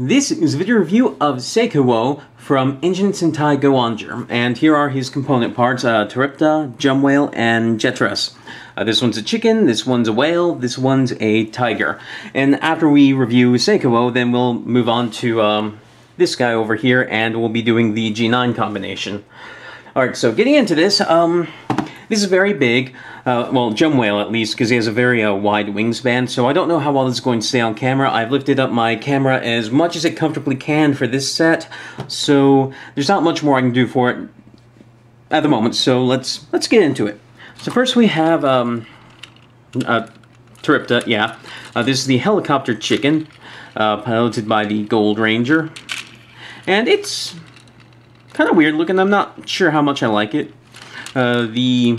This is a video review of SeiKuu-O from Engine Sentai Go-Onger, and here are his component parts, Turipta, Jum Whale, and Jetr. This one's a chicken, this one's a whale, this one's a tiger. And after we review SeiKuu-O, then we'll move on to this guy over here, and we'll be doing the G9 combination. Alright, so getting into this, this is very big, well, Jum Whale at least, because he has a very wide wingspan, so I don't know how well this is going to stay on camera. I've lifted up my camera as much as it comfortably can for this set, so there's not much more I can do for it at the moment, so let's get into it. So first we have, Turipta, yeah. This is the helicopter chicken, piloted by the Gold Ranger, and it's kind of weird looking. I'm not sure how much I like it. The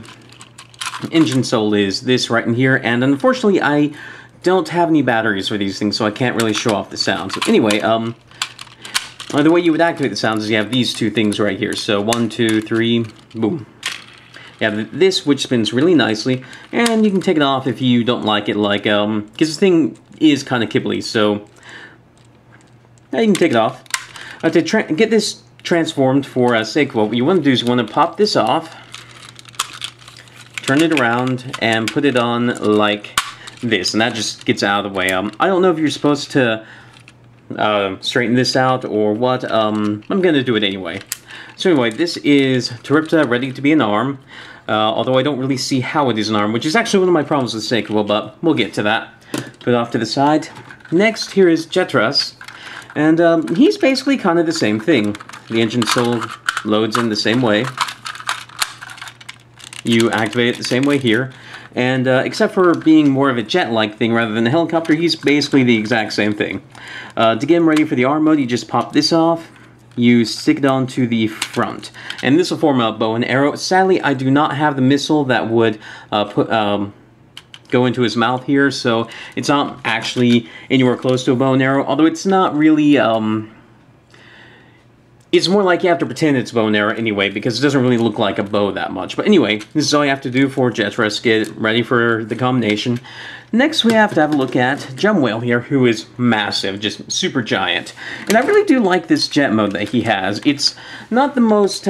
engine soul is this right in here, and unfortunately I don't have any batteries for these things, so I can't really show off the sound. So anyway, the way you would activate the sounds is you have these two things right here. So 1, 2, 3, boom. You have this, which spins really nicely, and you can take it off if you don't like it, like, because this thing is kind of kibbly, so yeah, you can take it off. To get this transformed for SeiKuu-O, what you want to do is you want to pop this off, turn it around, and put it on like this, and that just gets out of the way. I don't know if you're supposed to straighten this out or what. I'm gonna do it anyway. So anyway, this is Turipta ready to be an arm, although I don't really see how it is an arm, which is actually one of my problems with SeiKuu-O, but we'll get to that. Put it off to the side. Next, here is Jetr, and he's basically kind of the same thing. The engine still loads in the same way. You activate it the same way here, and except for being more of a jet-like thing rather than a helicopter, he's basically the exact same thing. To get him ready for the arm mode, you just pop this off, you stick it onto the front, and this will form a bow and arrow. Sadly, I do not have the missile that would go into his mouth here, so it's not actually anywhere close to a bow and arrow, although it's not really, it's more like you have to pretend it's a bow and arrow anyway, because it doesn't really look like a bow that much. But anyway, this is all you have to do for Jetr, get ready for the combination. Next, we have to have a look at Jum Whale here, who is massive, just super giant. And I really do like this jet mode that he has. It's not the most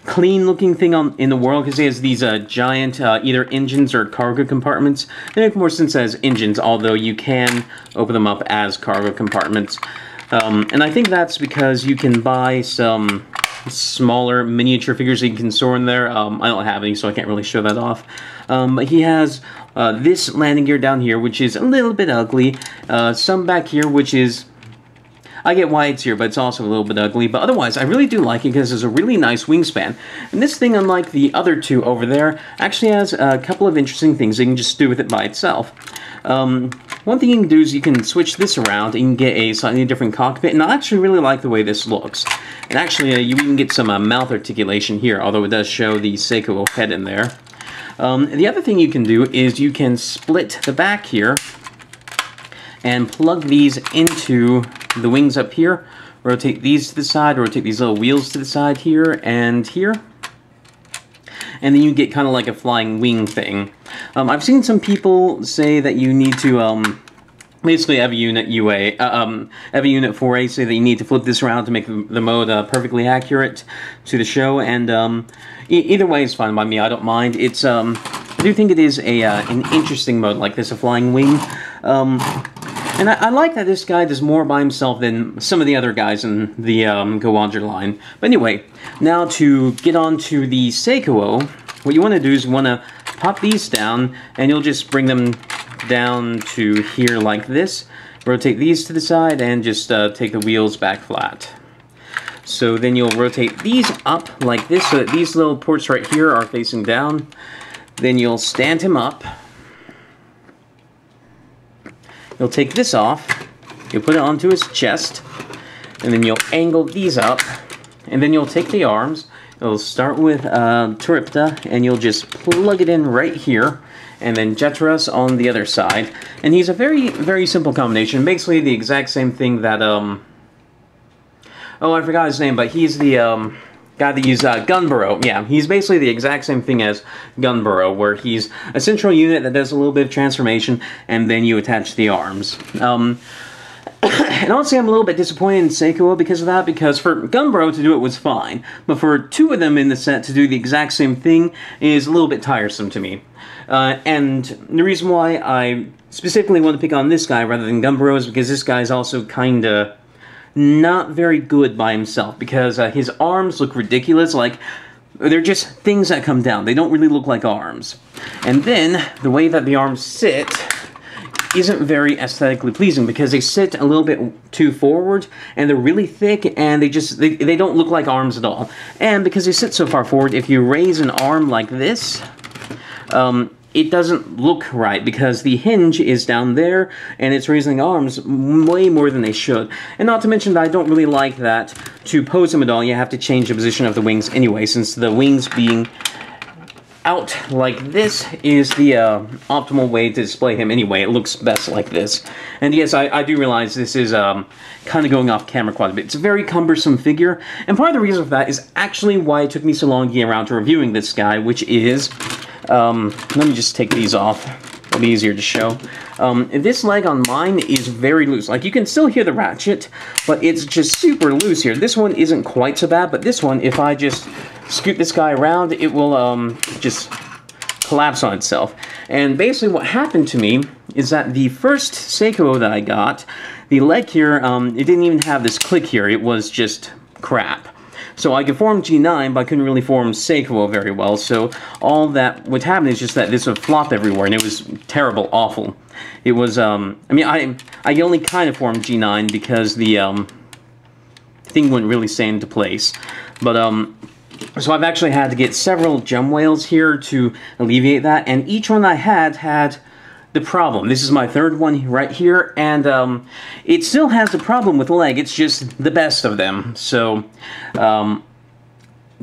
clean-looking thing in the world, because he has these giant either engines or cargo compartments. They make more sense as engines, although you can open them up as cargo compartments. And I think that's because you can buy some smaller miniature figures that you can store in there. I don't have any, so I can't really show that off. But he has this landing gear down here, which is a little bit ugly. Some back here, which is... I get why it's here, but it's also a little bit ugly. But otherwise, I really do like it because it's a really nice wingspan. And this thing, unlike the other two over there, actually has a couple of interesting things you can just do with it by itself. One thing you can do is you can switch this around and you can get a slightly different cockpit, and I actually really like the way this looks. And actually, you even get some mouth articulation here, although it does show the SeiKuu-O head in there. The other thing you can do is you can split the back here and plug these into the wings up here. Rotate these to the side, rotate these little wheels to the side here and here. And then you get kind of like a flying wing thing. I've seen some people say that you need to basically have a unit UA, have a unit 4A say that you need to flip this around to make the mode perfectly accurate to the show. And either way is fine by me. I don't mind. It's I do think it is an interesting mode like this, a flying wing. And I like that this guy does more by himself than some of the other guys in the Go-Onger line. But anyway, now to get on to the SeiKuu-O, what you want to do is you want to pop these down, and you'll just bring them down to here like this. Rotate these to the side, and just take the wheels back flat. So then you'll rotate these up like this, so that these little ports right here are facing down. Then you'll stand him up. You'll take this off, you'll put it onto his chest, and then you'll angle these up, and then you'll take the arms. You'll start with Turipta, and you'll just plug it in right here, and then Jetr on the other side. And he's a very, very simple combination, basically the exact same thing that, oh, I forgot his name, but he's the, guy that used Gunburrow. Yeah, he's basically the exact same thing as Gunburrow, where he's a central unit that does a little bit of transformation, and then you attach the arms. And honestly, I'm a little bit disappointed in SeiKuu-O because of that, because for Gunbro to do it was fine, but for two of them in the set to do the exact same thing is a little bit tiresome to me. And the reason why I specifically want to pick on this guy rather than Gunbro is because this guy is also kinda not very good by himself, because his arms look ridiculous, like they're just things that come down. They don't really look like arms. And then, the way that the arms sit isn't very aesthetically pleasing, because they sit a little bit too forward, and they're really thick, and they don't look like arms at all. And because they sit so far forward, if you raise an arm like this, it doesn't look right, because the hinge is down there, and it's raising the arms way more than they should. And not to mention that I don't really like that to pose him at all, you have to change the position of the wings anyway, since the wings being out like this is the optimal way to display him anyway. It looks best like this. And yes, I do realize this is kind of going off camera quite a bit. It's a very cumbersome figure, and part of the reason for that is actually why it took me so long to get around to reviewing this guy, which is, let me just take these off. It'll be easier to show. This leg on mine is very loose. Like, you can still hear the ratchet, but it's just super loose here. This one isn't quite so bad, but this one, if I just scoot this guy around, it will just collapse on itself. And basically what happened to me is that the first SeiKuu-O that I got, the leg here, it didn't even have this click here. It was just crap. So I could form G9, but I couldn't really form SeiKuu-O very well, so all that would happen is just that this would flop everywhere, and it was terrible, awful. It was, I mean, I only kind of formed G9 because the, thing wouldn't really stay into place. But, so I've actually had to get several gem whales here to alleviate that, and each one I had the problem. This is my third one right here, and it still has the problem with the leg. It's just the best of them. So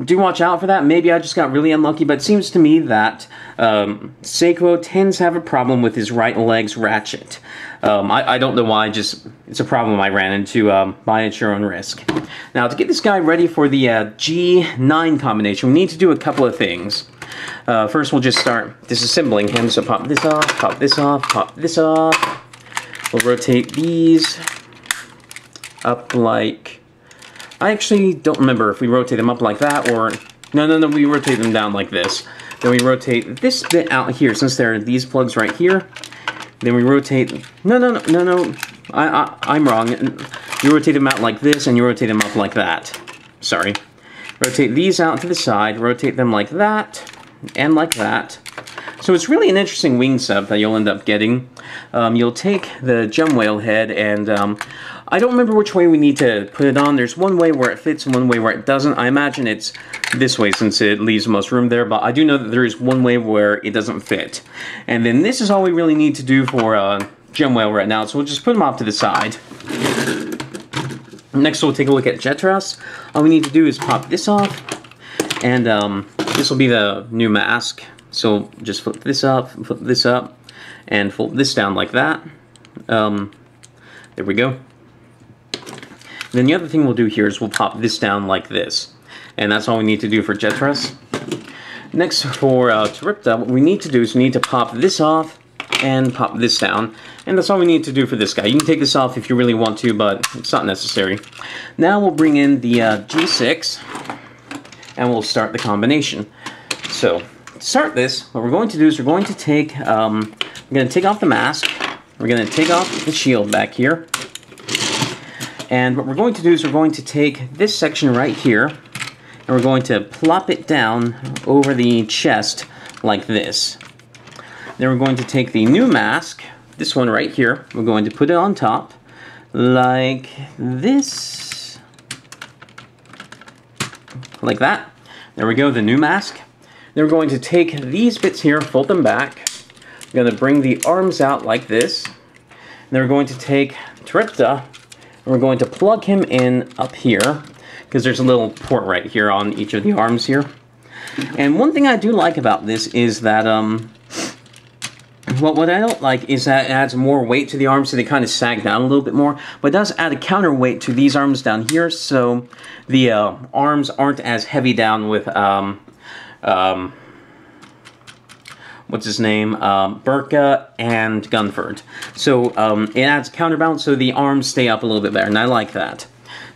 do watch out for that. Maybe I just got really unlucky, but it seems to me that SeiKuu-O tends to have a problem with his right leg's ratchet. I don't know why, just it's a problem I ran into. Buy at your own risk. Now, to get this guy ready for the G9 combination, we need to do a couple of things. First, we'll just start disassembling him. So pop this off, pop this off, pop this off. We'll rotate these up like... I actually don't remember if we rotate them up like that or... No, we rotate them down like this. Then we rotate this bit out here, since there are these plugs right here. Then we rotate... No. I'm wrong. You rotate them out like this, and you rotate them up like that. Sorry. Rotate these out to the side, rotate them like that, and like that. So it's really an interesting wing sub that you'll end up getting. You'll take the gem whale head, and I don't remember which way we need to put it on. There's one way where it fits and one way where it doesn't. I imagine it's this way since it leaves the most room there, but I do know that there is one way where it doesn't fit. And then this is all we really need to do for gem whale right now, so we'll just put them off to the side. Next, we'll take a look at Jetr. All we need to do is pop this off, and this will be the new mask. So just flip this up, and fold this down like that. There we go. Then the other thing we'll do here is we'll pop this down like this. And that's all we need to do for Jetr. Next, for Tripta, what we need to do is we need to pop this off and pop this down. And that's all we need to do for this guy. You can take this off if you really want to, but it's not necessary. Now we'll bring in the G6, and we'll start the combination. So, to start this, what we're going to do is we're going to take, we're going to take off the mask, we're going to take off the shield back here, and what we're going to do is we're going to take this section right here, and we're going to plop it down over the chest like this. Then we're going to take the new mask, this one right here, we're going to put it on top, like this, like that. There we go, the new mask. Then we're going to take these bits here, fold them back. We're going to bring the arms out like this. And then we're going to take Tripta, and we're going to plug him in up here, because there's a little port right here on each of the arms here. And one thing I do like about this is that, what I don't like is that it adds more weight to the arms, so they kind of sag down a little bit more. But it does add a counterweight to these arms down here, so the arms aren't as heavy down with what's his name, Burka and Gunford. So it adds counterbalance, so the arms stay up a little bit better, and I like that.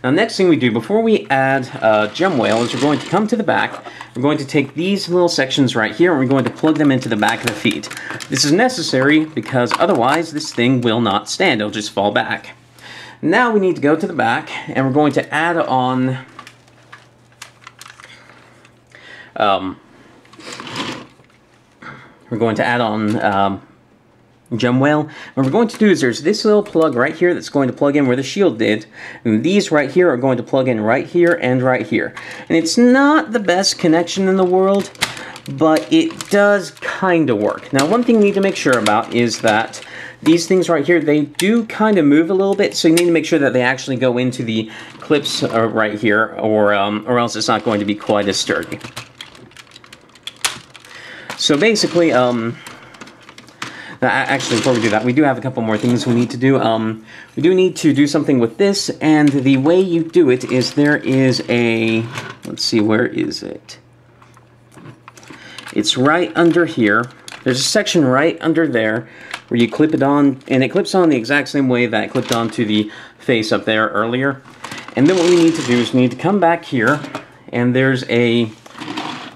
Now, next thing we do, before we add Gem Whale, is we're going to come to the back. We're going to take these little sections right here, and we're going to plug them into the back of the feet. This is necessary because otherwise this thing will not stand. It'll just fall back. Now we need to go to the back, and we're going to add on Gem Whale. What we're going to do is there's this little plug right here that's going to plug in where the shield did, and these right here are going to plug in right here and right here. And it's not the best connection in the world, but it does kind of work. Now, one thing you need to make sure about is that these things right here, they do kind of move a little bit, so you need to make sure that they actually go into the clips right here, or else it's not going to be quite as sturdy. So basically, actually, before we do that, we do have a couple more things we need to do. We do need to do something with this, and the way you do it is there is a... Let's see, where is it? It's right under here. There's a section right under there where you clip it on, and it clips on the exact same way that it clipped onto the face up there earlier. And then what we need to do is we need to come back here, and there's a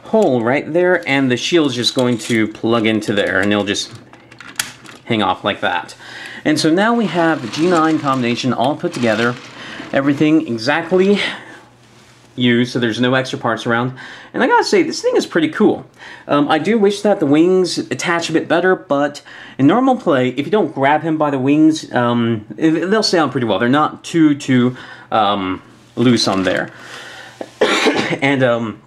hole right there, and the shield is just going to plug into there, and it'll just hang off like that. And so now we have the G9 combination all put together, everything exactly used, so there's no extra parts around. And I gotta say, this thing is pretty cool. I do wish that the wings attach a bit better, but in normal play, if you don't grab him by the wings, they'll stay on pretty well. They're not too loose on there. And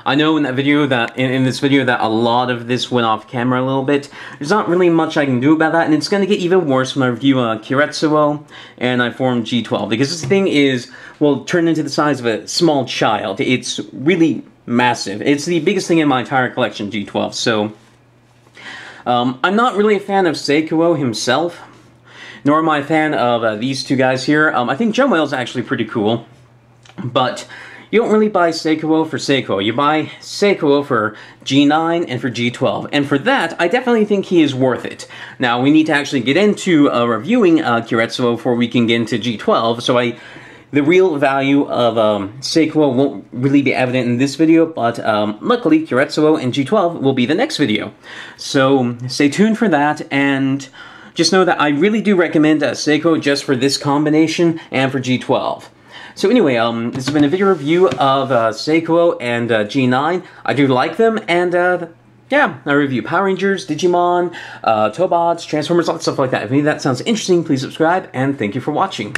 I know in that video that in this video that a lot of this went off camera a little bit. There's not really much I can do about that, and it's going to get even worse when I review Keiretsuo and I form G12, because this thing is, well, turned into the size of a small child. It's really massive. It's the biggest thing in my entire collection, G12. So I'm not really a fan of SeiKuu-O himself, nor am I a fan of these two guys here. I think Gem Whale is actually pretty cool, but you don't really buy SeiKuu-O for SeiKuu-O. You buy SeiKuu-O for G9 and for G12. And for that, I definitely think he is worth it. Now, we need to actually get into reviewing Keiretsuo before we can get into G12. So the real value of SeiKuu-O won't really be evident in this video, but luckily, Keiretsuo and G12 will be the next video. So stay tuned for that, and just know that I really do recommend SeiKuu-O just for this combination and for G12. So anyway, this has been a video review of SeiKuu-O and G9. I do like them, and yeah, I review Power Rangers, Digimon, Tobots, Transformers, all that stuff like that. If any of that sounds interesting, please subscribe, and thank you for watching.